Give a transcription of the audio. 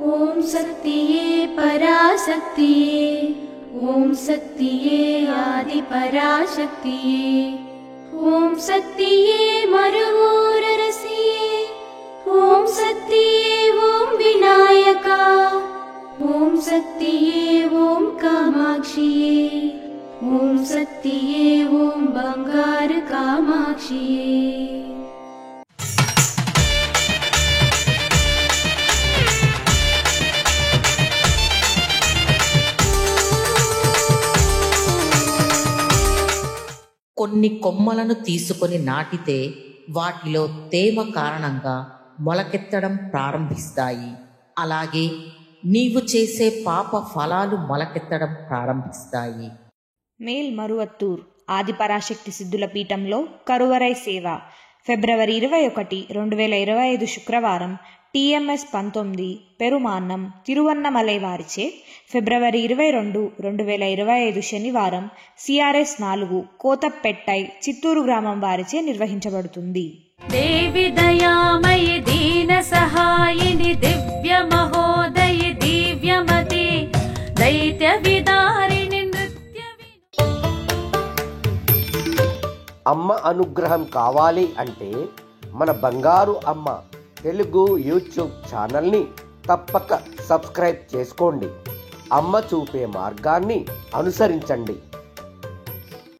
ఓం శక్తియే పరాశక్తియే, ఓం శక్తియే ఆది పరాశక్తియే, ఓం శక్తియే మరువూరరసియే, ఓం శక్తియే ఓం వినాయకా, ఓం శక్తియే ఓం కామాక్షియే, ఓం శక్తియే ఓం బంగారు కామాక్షియే. కొన్ని కొమ్మలను తీసుకొని నాటితే వాటిలో తేమ కారణంగా మొలకెత్తడం ప్రారంభిస్తాయి. అలాగే నీవు చేసే పాప ఫలాలు మొలకెత్తడం ప్రారంభిస్తాయి. మేల్ మరువత్తూర్ ఆదిపరాశక్తి సిద్ధుల పీఠంలో కరువరై సేవ ఫిబ్రవరి 21, 2025 శుక్రవారం TMS 19 పెరుమాన్నం తిరువన్నమలై వారిచే ఫిబ్రవరి 22, 2025 శనివారం CRS 4 కోతపెట్టై చిత్తూరు గ్రామం వారిచే నిర్వహించబడుతుంది. దేవి దయామయి దీన సహాయిని దివ్య మహోదయ దివ్యమతి దైత్య విదారిణి నృత్య. అమ్మ అనుగ్రహం కావాలి అంటే మన బంగారు అమ్మ తెలుగు యూట్యూబ్ ఛానల్ని తప్పక సబ్స్క్రైబ్ చేసుకోండి. అమ్మ చూపే మార్గాన్ని అనుసరించండి.